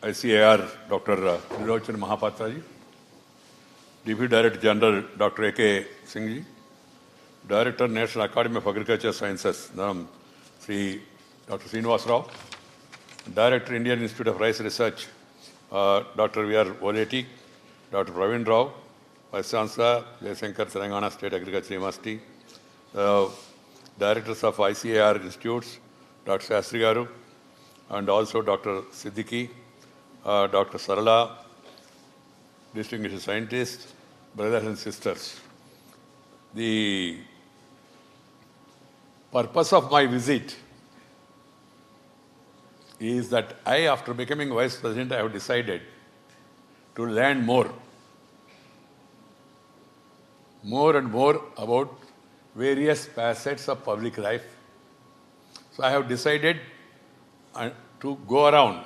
ICAR Dr. Nirochan Mahapatraji, Deputy Director General Dr. A.K. Singhji, Director National Academy of Agriculture Sciences, Sri Dr. Srinivas Rao, Director Indian Institute of Rice Research, Dr. V.R. Voleti, Dr. Praveen Rao, Vice Chancellor, Jayasankar Telangana State Agriculture University, Directors of ICAR Institutes, Dr. Shastri Garu, and also Dr. Siddiqui, Dr. Sarala, distinguished scientists, brothers and sisters. The purpose of my visit is that after becoming Vice President, I have decided to learn more and more about various facets of public life. So I have decided to go around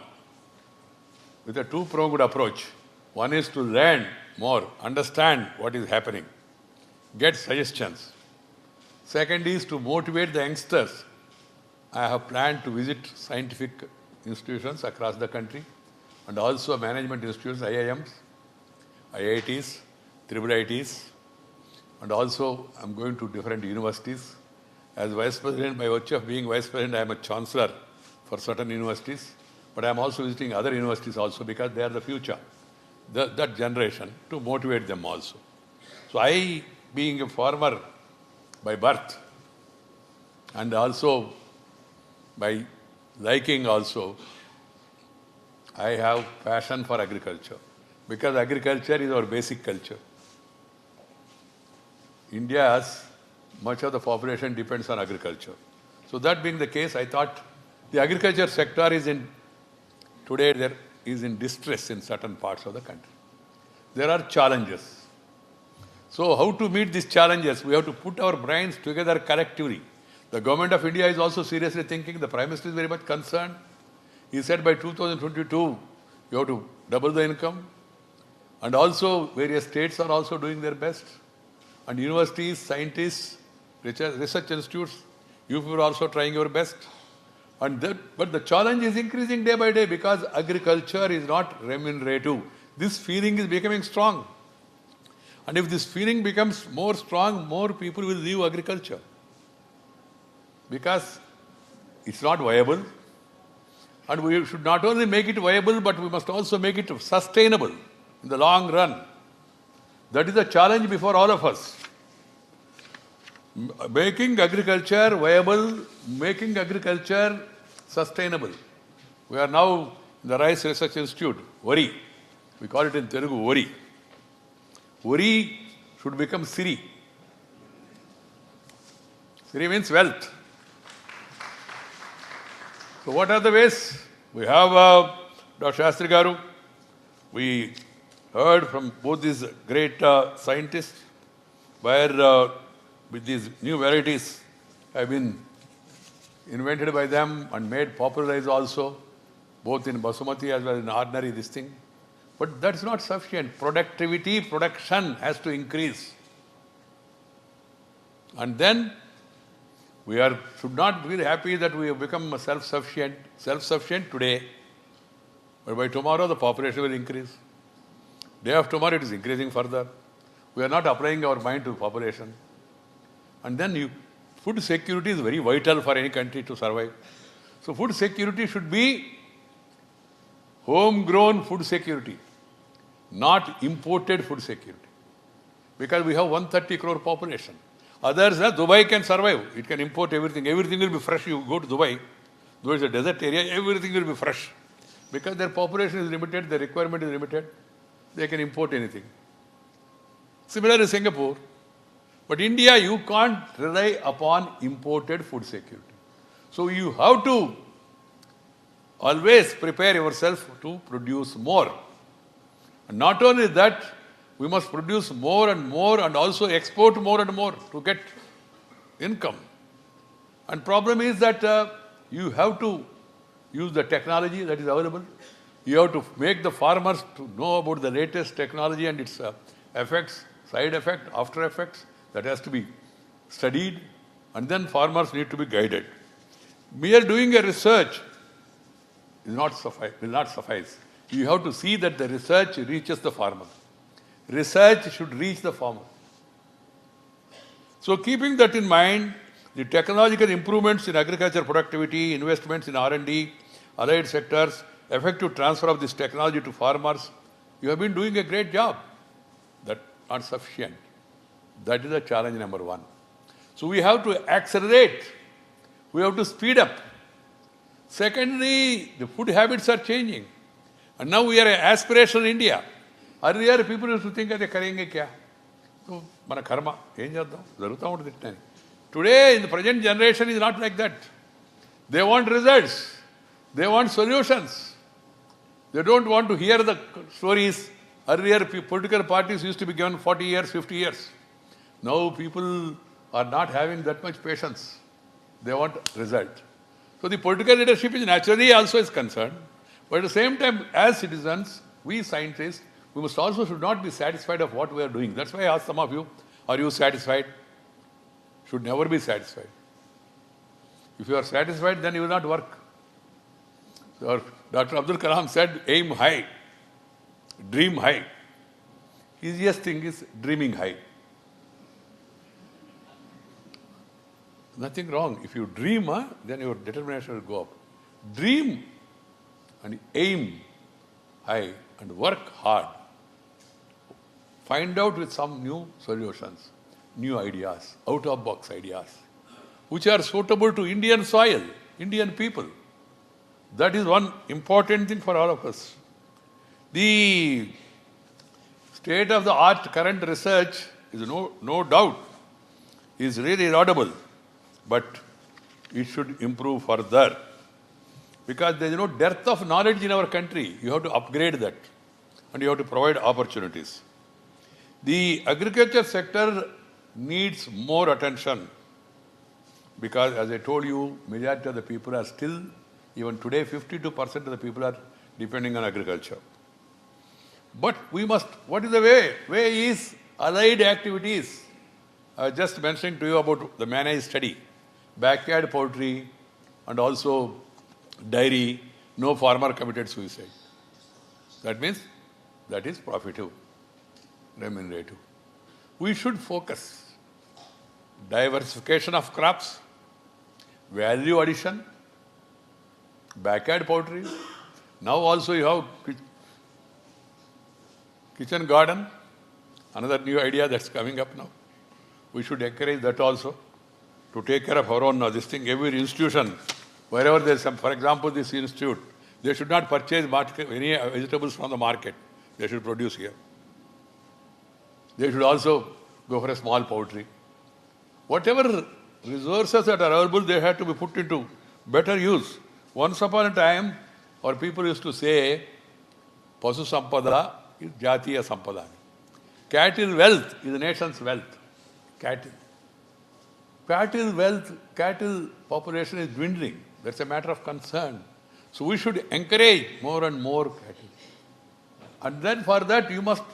with a two-pronged approach. One is to learn more, understand what is happening, get suggestions. Second is to motivate the youngsters. I have planned to visit scientific institutions across the country and also management institutes, IIMs, IITs, IIITs, and also I'm going to different universities. As Vice President, by virtue of being Vice President, I am a Chancellor for certain universities, but I am also visiting other universities also because they are the future, that generation, to motivate them also. So I, being a farmer by birth and also by liking also, I have passion for agriculture because agriculture is our basic culture. India's much of the population depends on agriculture. So that being the case, I thought the agriculture sector is in distress in certain parts of the country. There are challenges. So how to meet these challenges? We have to put our brains together collectively. The government of India is also seriously thinking. The Prime Minister is very much concerned. He said by 2022, you have to double the income. And also various states are also doing their best. And universities, scientists, research institutes, you people are also trying your best. But the challenge is increasing day by day because agriculture is not remunerative. This feeling is becoming strong. And if this feeling becomes more strong, more people will leave agriculture. Because it's not viable. And we should not only make it viable, but we must also make it sustainable in the long run. That is the challenge before all of us. Making agriculture viable, making agriculture sustainable. We are now in the Rice Research Institute, WORI. We call it in Telugu, WORI. WORI should become SIRI. SIRI means wealth. So what are the ways? We have Dr. Shastri Garu. We heard from both these great scientists where with these new varieties have been invented by them and made popularized also, both in Basmati as well as in ordinary this thing. But that's not sufficient. Production has to increase. And then we should not be happy that we have become self-sufficient today, but by tomorrow the population will increase. Day after tomorrow it is increasing further. We are not applying our mind to population. And then food security is very vital for any country to survive. So food security should be homegrown food security, not imported food security. Because we have 130 crore population. Others, Dubai can survive. It can import everything. Everything will be fresh. You go to Dubai, though it's a desert area, everything will be fresh. Because their population is limited, their requirement is limited, they can import anything. Similar in Singapore. But India, you can't rely upon imported food security. So you have to always prepare yourself to produce more. And not only that, we must produce more and more and also export more and more to get income. And problem is that you have to use the technology that is available. You have to make the farmers to know about the latest technology and its effects, side effect, after effects. That has to be studied, and then farmers need to be guided. Mere doing a research will not suffice. You have to see that the research reaches the farmer. Research should reach the farmer. So keeping that in mind, the technological improvements in agriculture productivity, investments in R&D, allied sectors, effective transfer of this technology to farmers, you have been doing a great job. That's not sufficient. That is the challenge number one. So we have to accelerate. We have to speed up. Secondly, the food habits are changing. And now we are an aspirational India. Earlier people used to think that karenge kya? So, mana karma, em cheddam, jaruguta untadi ittani. Today, in the present generation, is not like that. They want results. They want solutions. They don't want to hear the stories. Earlier, political parties used to be given 40 years, 50 years. Now people are not having that much patience. They want result. So the political leadership is naturally also is concerned. But at the same time, as citizens, we scientists, we must also should not be satisfied of what we are doing. That's why I asked some of you, are you satisfied? Should never be satisfied. If you are satisfied, then you will not work. So Dr. Abdul Kalam said, aim high, dream high. Easiest thing is dreaming high. Nothing wrong. If you dream, then your determination will go up. Dream and aim high and work hard. Find out with some new solutions, new ideas, out-of-box ideas, which are suitable to Indian soil, Indian people. That is one important thing for all of us. The state-of-the-art current research is no doubt is really laudable, but it should improve further. Because there is no dearth of knowledge in our country. You have to upgrade that. And you have to provide opportunities. The agriculture sector needs more attention. Because as I told you, majority of the people are still, even today, 52% of the people are depending on agriculture. But we must, what is the way? Way is allied activities. I was just mentioning to you about the managed study. Backyard poultry and also dairy, no farmer committed suicide. That means that is profitable, remunerative. We should focus. Diversification of crops, value addition, backyard poultry. Now also you have kitchen garden, another new idea that's coming up now. We should encourage that also to take care of our own this thing. Every institution, wherever there is some, for example, this institute, they should not purchase any vegetables from the market. They should produce here. They should also go for a small poultry. Whatever resources that are available, they have to be put into better use. Once upon a time, our people used to say, Pasu Sampada is Jatiya Sampada. Cattle wealth is the nation's wealth. Cattle. Cattle wealth, cattle population is dwindling. That's a matter of concern. So we should encourage more and more cattle. And then for that you must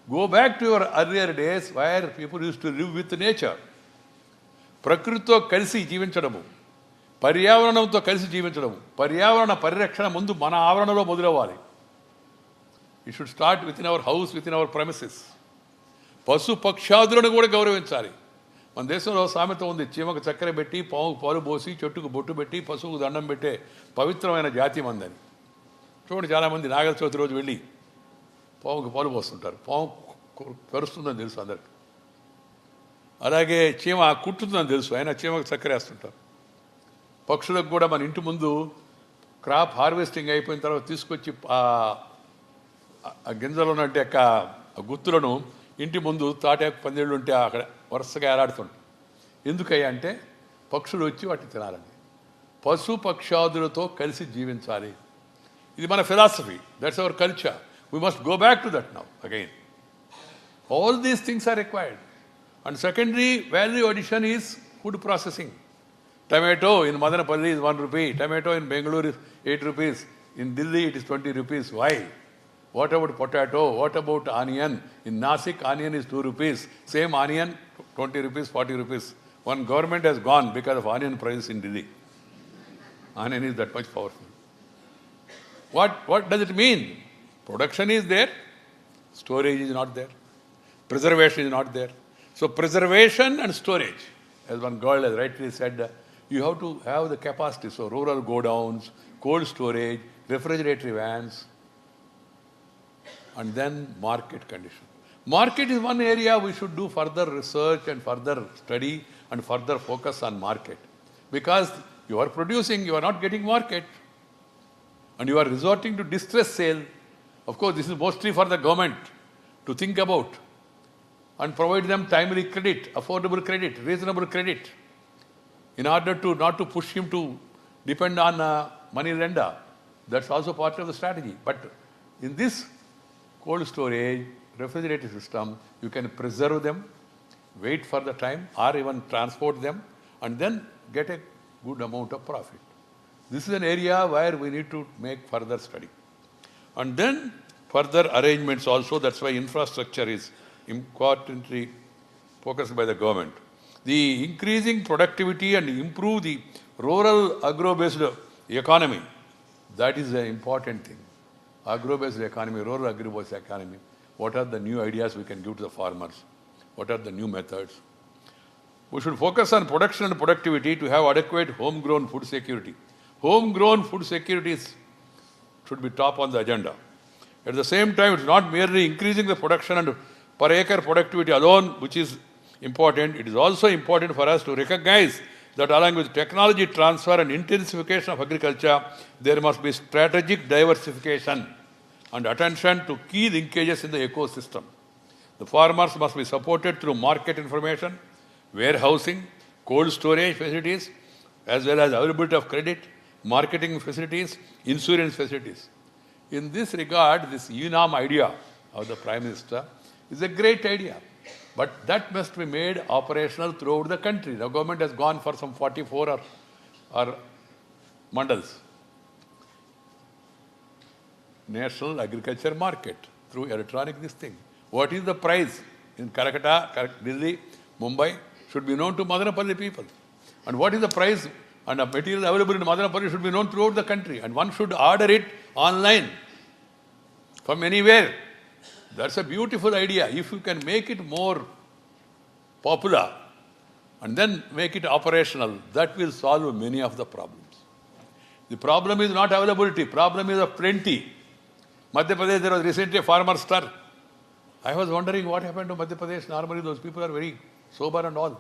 go back to your earlier days where people used to live with nature. ప్రకృతితో కలిసి జీవించడము, పర్యావరణంతో కలిసి జీవించడము, పర్యావరణ పరిరక్షణ ముందు మన ఆవరణలో మొదలవ్వాలి. It should start within our house, within our premises. పశు పక్షాదులను కూడా గౌరవించాలి. మన దేశంలో సామెత ఉంది, చీమకు చక్కెర పెట్టి, పావుకు పాలు పోసి, చెట్టుకు బొట్టు పెట్టి, పశువుకు దండం పెట్టే పవిత్రమైన జాతి మందని. చూడండి, చాలామంది నాగల చవితి రోజు వెళ్ళి పావుకు పాలు పోస్తుంటారు. పావు కరుస్తుందని తెలుసు అందరికి. అలాగే చీమ కుట్టుతుందని తెలుసు, అయినా చీమకు చక్కెర వేస్తుంటారు. పక్షులకు కూడా మన ఇంటి ముందు క్రాప్ హార్వెస్టింగ్ అయిపోయిన తర్వాత తీసుకొచ్చి ఆ గింజలు ఉన్నట్టు యొక్క గుత్తులను ఇంటి ముందు తాటాకు పందిళ్ళు ఉంటే అక్కడ వరుసగా ఏలాడుతుంటాయి. ఎందుకయ్యా అంటే పక్షులు వచ్చి వాటిని తినాలని. పశు పక్షాదులతో కలిసి జీవించాలి. ఇది మన philosophy. That's our culture. We must go back to that now again. All these things are required. And secondary value addition is food processing. Tomato in Madanapalli is 1 rupee. Tomato in Bangalore is 8 rupees. In Delhi it is 20 rupees. Why? What about potato? What about onion? In Nasik, onion is 2 rupees. Same onion, 20 rupees, 40 rupees. One government has gone because of onion prices in Delhi. Onion is that much powerful. What does it mean? Production is there, storage is not there, preservation is not there. So preservation and storage, as one girl has rightly said, you have to have the capacity. So rural godowns, cold storage, refrigerator vans, and then market condition. Market is one area we should do further research and further study and further focus on market. Because you are producing, you are not getting market. And you are resorting to distress sale. Of course, this is mostly for the government to think about and provide them timely credit, affordable credit, reasonable credit, in order to not to push him to depend on money lender. That's also part of the strategy. But in this cold storage, refrigerator system, you can preserve them, wait for the time, or even transport them, and then get a good amount of profit. This is an area where we need to make further study. And then further arrangements also, that's why infrastructure is importantly focused by the government. The increasing productivity and improve the rural agro-based economy, that is an important thing. Agro-based economy, rural agro-based economy. What are the new ideas we can give to the farmers? What are the new methods? We should focus on production and productivity to have adequate homegrown food security. Homegrown food security should be top on the agenda. At the same time, it's not merely increasing the production and per acre productivity alone, which is important. It is also important for us to recognize that along with technology transfer and intensification of agriculture, there must be strategic diversification and attention to key linkages in the ecosystem. The farmers must be supported through market information, warehousing, cold storage facilities, as well as availability of credit, marketing facilities, insurance facilities. In this regard, this UNAM idea of the Prime Minister is a great idea. But that must be made operational throughout the country. The government has gone for some 44 or mandals. National Agriculture Market through electronic this thing. What is the price in Calcutta, Delhi, Mumbai should be known to Madanapalli people. And what is the price and a material available in Madanapalli should be known throughout the country. And one should order it online from anywhere. That's a beautiful idea. If you can make it more popular and then make it operational, that will solve many of the problems. The problem is not availability, problem is of plenty. Madhya Pradesh, there was recently a farmer stir. I was wondering what happened to Madhya Pradesh. Normally those people are very sober and all.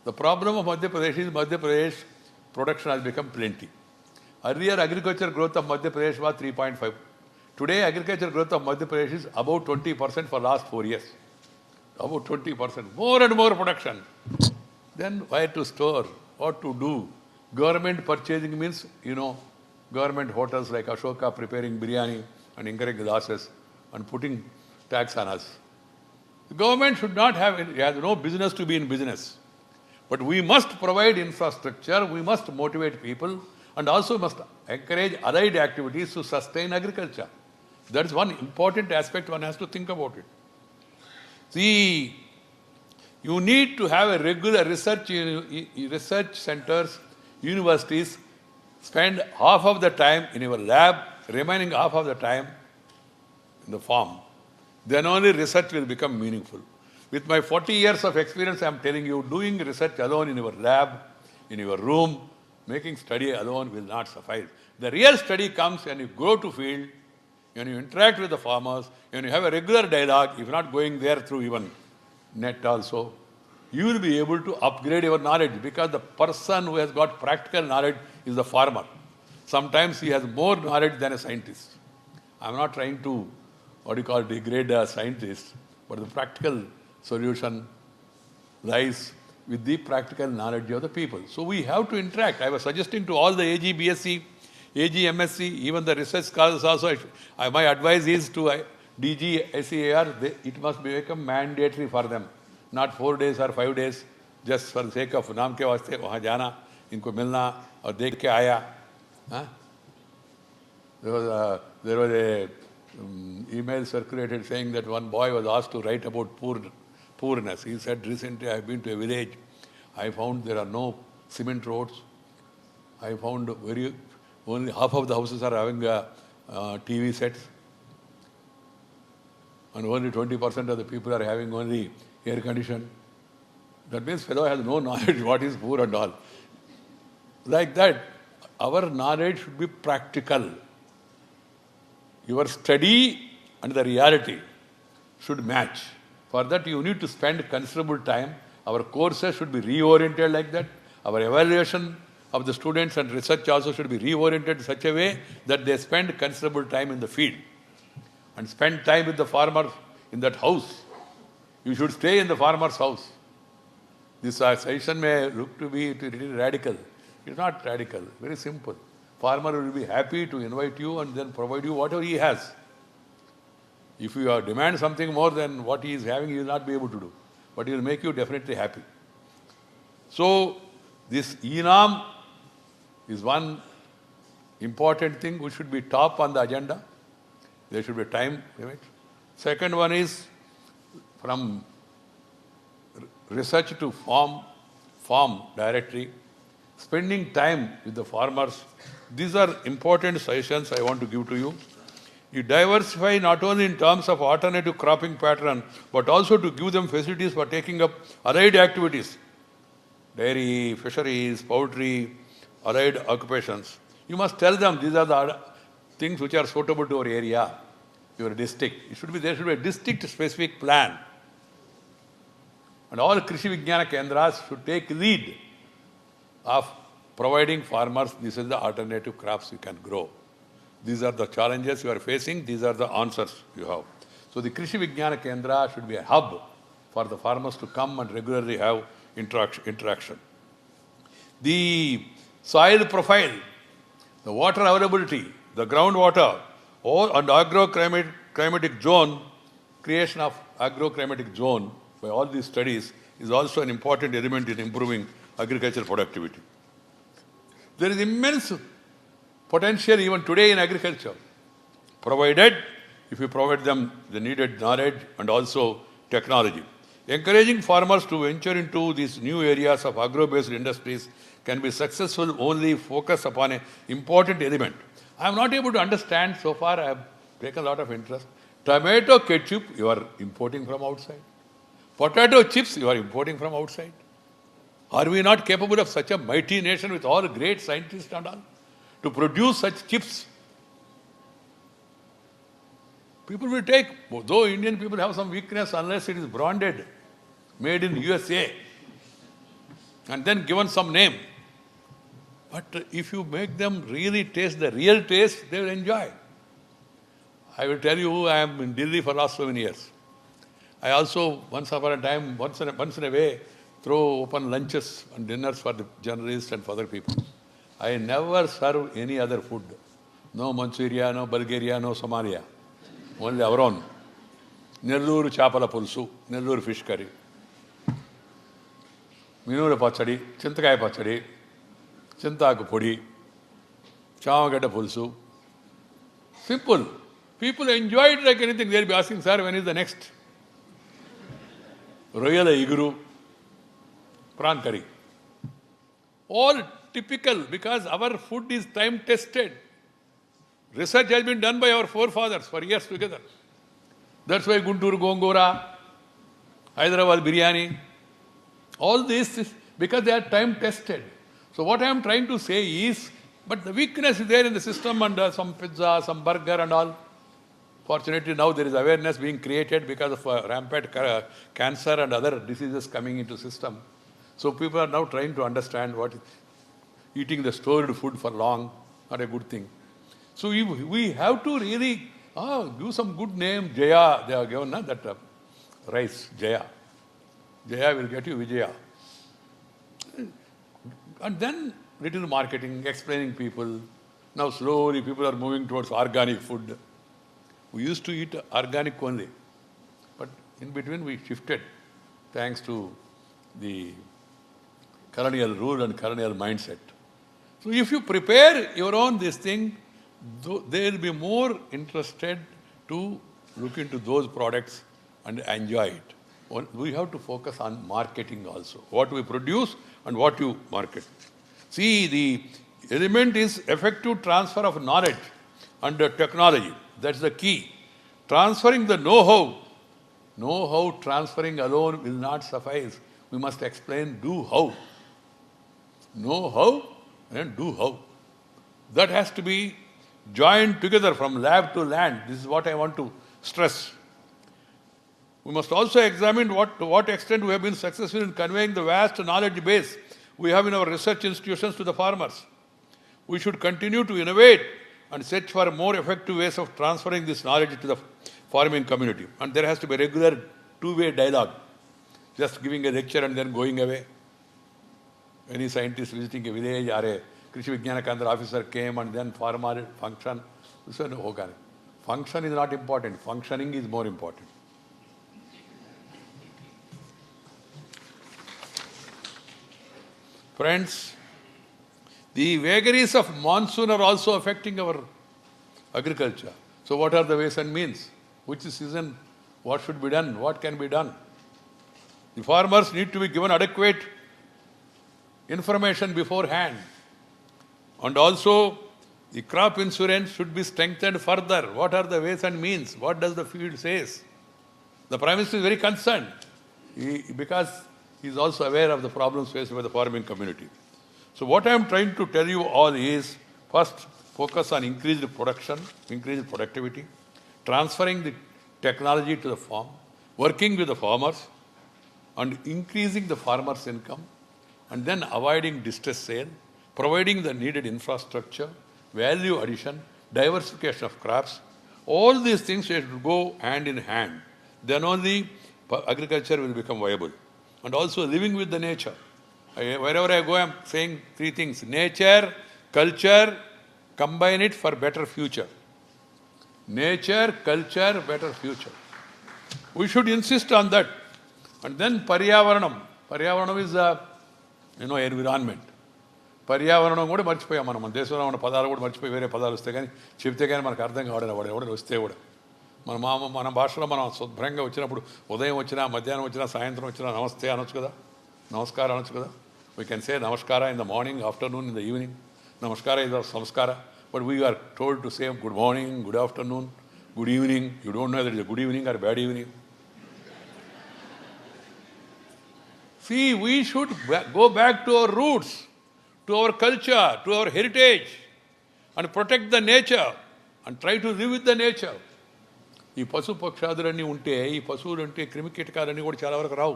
The problem of Madhya Pradesh is Madhya Pradesh production has become plenty. Earlier agriculture growth of Madhya Pradesh was 3.5. Today agriculture growth of Madhya Pradesh is about 20% for last 4 years. About 20%. More and more production. Then where to store? What to do? Government purchasing means, government hotels like Ashoka preparing biryani and incurring losses and putting tax on us. The government should not have, it has no business to be in business. But we must provide infrastructure, we must motivate people, and also must encourage allied activities to sustain agriculture. That is one important aspect one has to think about it. See, you need to have a regular research centers, universities, spend half of the time in your lab, remaining half of the time in the farm. Then only research will become meaningful. With my 40 years of experience, I am telling you, doing research alone in your lab, in your room, making study alone will not suffice. The real study comes when you go to field, when you interact with the farmers, when you have a regular dialogue, if not going there through even net also, you will be able to upgrade your knowledge, because the person who has got practical knowledge is the farmer. Sometimes he has more knowledge than a scientist. I am not trying to, degrade a scientist, but the practical solution lies with the practical knowledge of the people. So we have to interact. I was suggesting to all the AG, BSc, AG, MSc, even the research scholars also, my advice is to DG, ICAR, it must become mandatory for them. Not 4 days or 5 days, just for the sake of naam ke vaste, wahan jana, inko milna, aur dekh ke aaya. There was a email circulated saying that one boy was asked to write about poorness. He said, recently I have been to a village. I found there are no cement roads. I found only half of the houses are having TV sets. and only 20% of the people are having only air condition. That means fellow has no knowledge what is poor and all. Like that, our knowledge should be practical. Your study and the reality should match. For that, you need to spend considerable time. Our courses should be reoriented like that. Our evaluation of the students and research also should be reoriented in such a way that they spend considerable time in the field and spend time with the farmers in that house. You should stay in the farmer's house. This suggestion may look to be really radical. It's not radical, very simple. Farmer will be happy to invite you and then provide you whatever he has. If you demand something more than what he is having, he will not be able to do. But he will make you definitely happy. So, this ENAM is one important thing which should be top on the agenda. There should be time limit. Second one is from research to farm directly, spending time with the farmers. These are important suggestions I want to give to you. You diversify not only in terms of alternative cropping pattern, but also to give them facilities for taking up allied activities, dairy, fisheries, poultry, allied occupations. You must tell them these are the things which are suitable to your area, your district. There should be a district-specific plan. And all Krishi Vijnana Kendras should take lead of providing farmers, this is the alternative crops you can grow. These are the challenges you are facing, these are the answers you have. So the Krishi Vijnana Kendra should be a hub for the farmers to come and regularly have interaction. The soil profile, the water availability, the groundwater, and agroclimatic zone, creation of agroclimatic zone by all these studies is also an important element in improving agricultural productivity. There is immense potential even today in agriculture, provided if you provide them the needed knowledge and also technology. Encouraging farmers to venture into these new areas of agro-based industries can be successful only focus upon an important element. I am not able to understand so far, I have taken a lot of interest. Tomato ketchup you are importing from outside. Potato chips you are importing from outside. Are we not capable of such a mighty nation with all great scientists and all to produce such chips? People will take, though Indian people have some weakness unless it is branded, made in USA, and then given some name. But if you make them really taste the real taste, they will enjoy. I will tell you, I am in Delhi for the last so many years. I also, once upon a time, once in a way, throw open lunches and dinners for the journalists and for other people. I never serve any other food. No Manchuria, no Bulgaria, no Somalia. Only our own. Nelluru chapala pulsu, Nelluru fish curry. Minura pachadi, Chintakaya pachadi, Chintaku pudi, Chamagada pulsu. Simple. People enjoy it like anything. They'll be asking, sir, when is the next? Royal Iguru, prawn curry. All typical because our food is time tested. Research has been done by our forefathers for years together. That's why Guntur Gongora, Hyderabad biryani, all this is because they are time tested. So what I am trying to say is, but the weakness is there in the system and some pizza, some burger and all. Fortunately, now there is awareness being created because of rampant cancer and other diseases coming into system. So people are now trying to understand what eating the stored food for long, not a good thing. So we have to really give some good name. Jaya, they are given that rice, Jaya. Jaya will get you Vijaya. And then little marketing, explaining people. Now slowly people are moving towards organic food. We used to eat organic only, but in between we shifted thanks to the colonial rule and colonial mindset. So if you prepare your own this thing, they will be more interested to look into those products and enjoy it. We have to focus on marketing also, what we produce and what you market. See, the element is effective transfer of knowledge and technology. That's the key. Transferring the know-how Know-how transferring alone will not suffice. We must explain do-how. Know-how and do-how. That has to be joined together from lab to land. This is what I want to stress. We must also examine to what extent we have been successful in conveying the vast knowledge base we have in our research institutions to the farmers. We should continue to innovate and search for more effective ways of transferring this knowledge to the farming community. And there has to be regular two-way dialogue. Just giving a lecture and then going away. Any scientist visiting a village or a Krishi Vijnana Kendra officer came and then farmer function. Function is not important. Functioning is more important. Friends, the vagaries of monsoon are also affecting our agriculture. So what are the ways and means? Which season, what should be done, what can be done? The farmers need to be given adequate information beforehand. And also, the crop insurance should be strengthened further. What are the ways and means? What does the field says? The Prime Minister is very concerned because he is also aware of the problems faced by the farming community. So what I am trying to tell you all is, first, focus on increased production, increased productivity, transferring the technology to the farm, working with the farmers, and increasing the farmers' income, and then avoiding distress sale, providing the needed infrastructure, value addition, diversification of crops. All these things should go hand in hand. Then only agriculture will become viable. And also living with the nature. Wherever I go, I am saying three things. Nature, culture, combine it for better future. Nature, culture, better future. We should insist on that. And then Paryavaranam. Paryavaranam is environment. పర్యావరణం కూడా మర్చిపోయాం మనం. మన దేశంలో ఉన్న పదాలు కూడా మర్చిపోయి వేరే పదాలు వస్తే కానీ చెప్తే కానీ మనకు అర్థం కావడం వాడు ఎవడో వస్తే కూడా మన భాషలో మనం శుభ్రంగా వచ్చినప్పుడు ఉదయం వచ్చినా మధ్యాహ్నం వచ్చినా సాయంత్రం వచ్చినా నమస్తే అనొచ్చు కదా, నమస్కారం అనొచ్చు కదా. We can say namaskara in the morning, afternoon, in the evening. Namaskara is samskara. But we are told to say good morning, good afternoon, good evening. You don't know that is good evening or bad evening. See, we should go back to our roots, to our culture, to our heritage, and protect the nature and try to live with the nature. ఈ పశు పక్షాదులన్నీ ఉంటే, ఈ పశువులు ఉంటే క్రిమికీటకాలన్నీ కూడా చాలా వరకు రావు.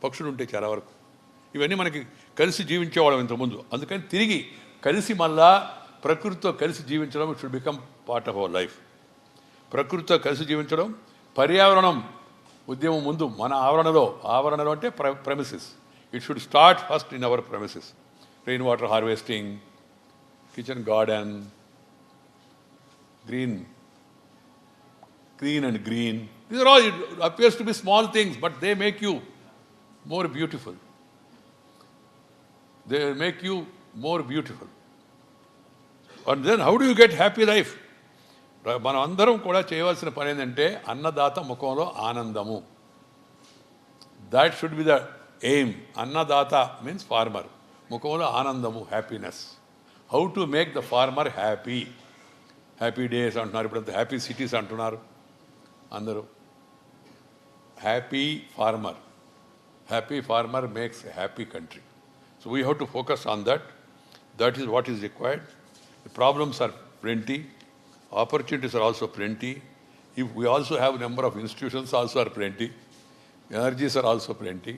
పక్షులు ఉంటే చాలా వరకు. ఇవన్నీ మనకి కలిసి జీవించేవాళ్ళం ఇంతకుముందు. అందుకని తిరిగి కలిసి మళ్ళా ప్రకృతితో కలిసి జీవించడం it should become part of our life. ప్రకృతితో కలిసి జీవించడం, పర్యావరణం ఉద్యమం ముందు మన ఆవరణలో అంటే premises. It should start first in our premises. Rain water harvesting, kitchen garden, green and green. These are all, it appears to be small things, but they make you more beautiful. They make you more beautiful. And then how do you get happy life? మనం అందరం కూడా చేయవలసిన పని ఏంటంటే అన్నదాత ముఖంలో ఆనందము. That should be the aim. Annadata means farmer. ముఖంలో ఆనందము, happiness. How to make the farmer happy. Happy days అంటున్నారు, ఇప్పుడు హ్యాపీ సిటీస్ అంటున్నారు అందరూ. Happy farmer makes a happy country. So we have to focus on that. That is what is required. The problems are plenty. Opportunities are also plenty. If we also have number of institutions also are plenty. Energies are also plenty.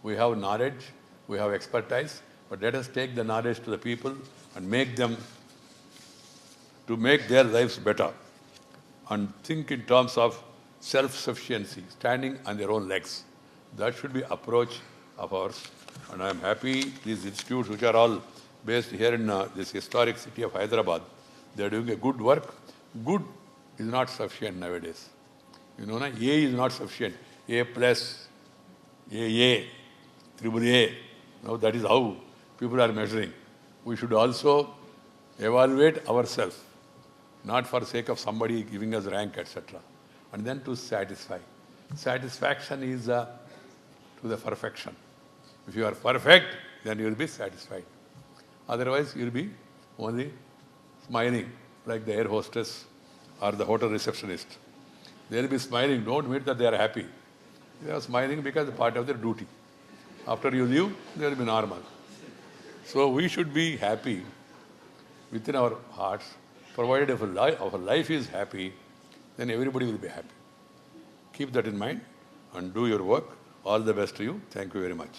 We have knowledge, we have expertise, but let us take the knowledge to the people and make them to make their lives better and think in terms of self-sufficiency, standing on their own legs. That should be approach of ours. And I am happy these institutes which are all based here in this historic city of Hyderabad, they are doing a good work. Good is not sufficient nowadays. You know, A is not sufficient. A plus, A, triple A. Now that is how people are measuring. We should also evaluate ourselves, not for the sake of somebody giving us rank, etc. And then to satisfy. Satisfaction is to the perfection. If you are perfect, then you will be satisfied. Otherwise, you will be only smiling like the air hostess or the hotel receptionist. They will be smiling. Don't mean that they are happy. They are smiling because it's part of their duty. After you leave, they will be normal. So we should be happy within our hearts, provided if our life is happy, then everybody will be happy. Keep that in mind and do your work. All the best to you. Thank you very much.